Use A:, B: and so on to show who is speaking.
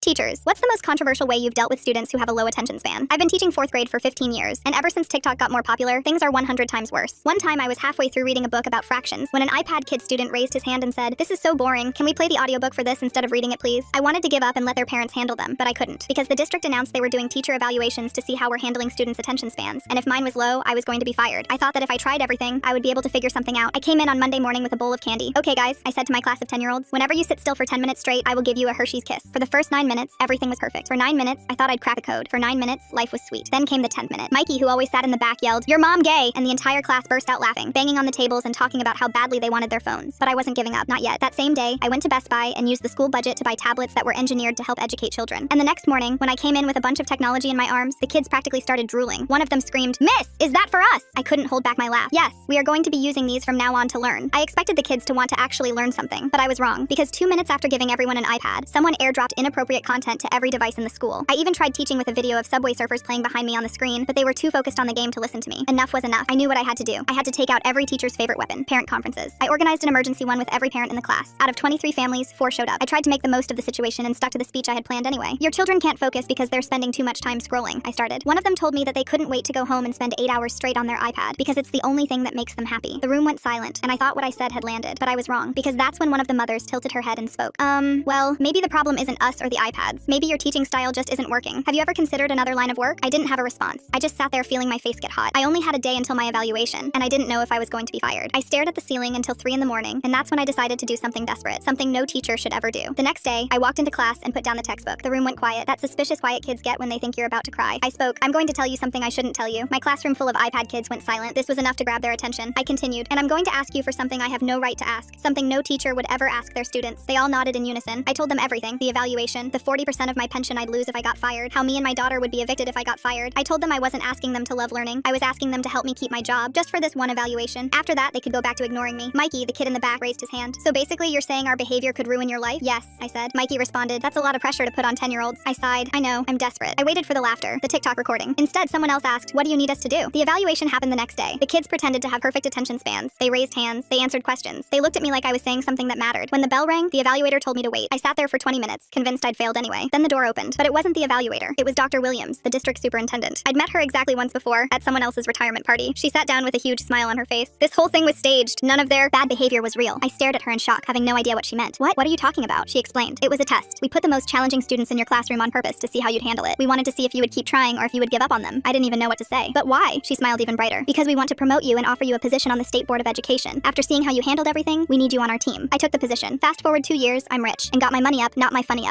A: Teachers, what's the most controversial way you've dealt with students who have a low attention span? I've been teaching 4th grade for 15 years, and ever since TikTok got more popular, things are 100 times worse. One time I was halfway through reading a book about fractions when an iPad kid student raised his hand and said, "This is so boring, can we play the audiobook for this instead of reading it please?" I wanted to give up and let their parents handle them, but I couldn't, because the district announced they were doing teacher evaluations to see how we're handling students' attention spans, and if mine was low, I was going to be fired. I thought that if I tried everything, I would be able to figure something out. I came in on Monday morning with a bowl of candy. "Okay guys," I said to my class of 10-year-olds, "whenever you sit still for 10 minutes straight, I will give you a Hershey's Kiss." For the first 9 minutes, everything was perfect. For 9 minutes, I thought I'd crack a code. For 9 minutes, life was sweet. Then came the 10th minute. Mikey, who always sat in the back, yelled, "Your mom gay!" and the entire class burst out laughing, banging on the tables and talking about how badly they wanted their phones. But I wasn't giving up, not yet. That same day, I went to Best Buy and used the school budget to buy tablets that were engineered to help educate children. And the next morning, when I came in with a bunch of technology in my arms, the kids practically started drooling. One of them screamed, "Miss, is that for us?" I couldn't hold back my laugh. Yes, we are going to be using these from now on to learn. I expected the kids to want to actually learn something, but I was wrong, because 2 minutes after giving everyone an iPad, someone airdropped inappropriate content to every device in the school. I even tried teaching with a video of Subway Surfers playing behind me on the screen, but they were too focused on the game to listen to me. Enough was enough. I knew what I had to do. I had to take out every teacher's favorite weapon, parent conferences. I organized an emergency one with every parent in the class. Out of 23 families, 4 showed up. I tried to make the most of the situation and stuck to the speech I had planned anyway. "Your children can't focus because they're spending too much time scrolling," I started. One of them told me that they couldn't wait to go home and spend 8 hours straight on their iPad because it's the only thing that makes them happy. The room went silent, and I thought what I said had landed, but I was wrong, because that's when one of the mothers tilted her head and spoke. Well, maybe the problem isn't us or the iPads. Maybe your teaching style just isn't working. Have you ever considered another line of work?" I didn't have a response. I just sat there feeling my face get hot. I only had a day until my evaluation, and I didn't know if I was going to be fired. I stared at the ceiling until 3 in the morning, and that's when I decided to do something desperate, something no teacher should ever do. The next day, I walked into class and put down the textbook. The room went quiet, that suspicious quiet kids get when they think you're about to cry. I spoke. "I'm going to tell you something I shouldn't tell you." My classroom full of iPad kids went silent. This was enough to grab their attention. I continued, "And I'm going to ask you for something I have no right to ask, something no teacher would ever ask their students." They all nodded in unison. I told them everything, the evaluation, the 40% of my pension I'd lose if I got fired, how me and my daughter would be evicted if I got fired. I told them I wasn't asking them to love learning. I was asking them to help me keep my job, just for this one evaluation. After that, they could go back to ignoring me. Mikey, the kid in the back, raised his hand. "So basically you're saying our behavior could ruin your life?" "Yes," I said. Mikey responded, "That's a lot of pressure to put on 10-year-olds. I sighed. "I know, I'm desperate." I waited for the laughter, the TikTok recording. Instead, someone else asked, "What do you need us to do?" The evaluation happened the next day. The kids pretended to have perfect attention spans. They raised hands. They answered questions. They looked at me like I was saying something that mattered. When the bell rang, the evaluator told me to wait. I sat there for 20 minutes, convinced I'd failed anyway. Then the door opened. But it wasn't the evaluator. It was Dr. Williams, the district superintendent. I'd met her exactly once before, at someone else's retirement party. She sat down with a huge smile on her face. "This whole thing was staged. None of their bad behavior was real." I stared at her in shock, having no idea what she meant. What are you talking about?" She explained. "It was a test. We put the most challenging students in your classroom on purpose to see how you'd handle it. We wanted to see if you would keep trying or if you would give up on them." I didn't even know what to say. "But why?" She smiled even brighter. "Because we want to promote you and offer you a position on the State Board of Education. After seeing how you handled everything, we need you on our team." I took the position. Fast forward 2 years, I'm rich, and got my money up, not my funny up.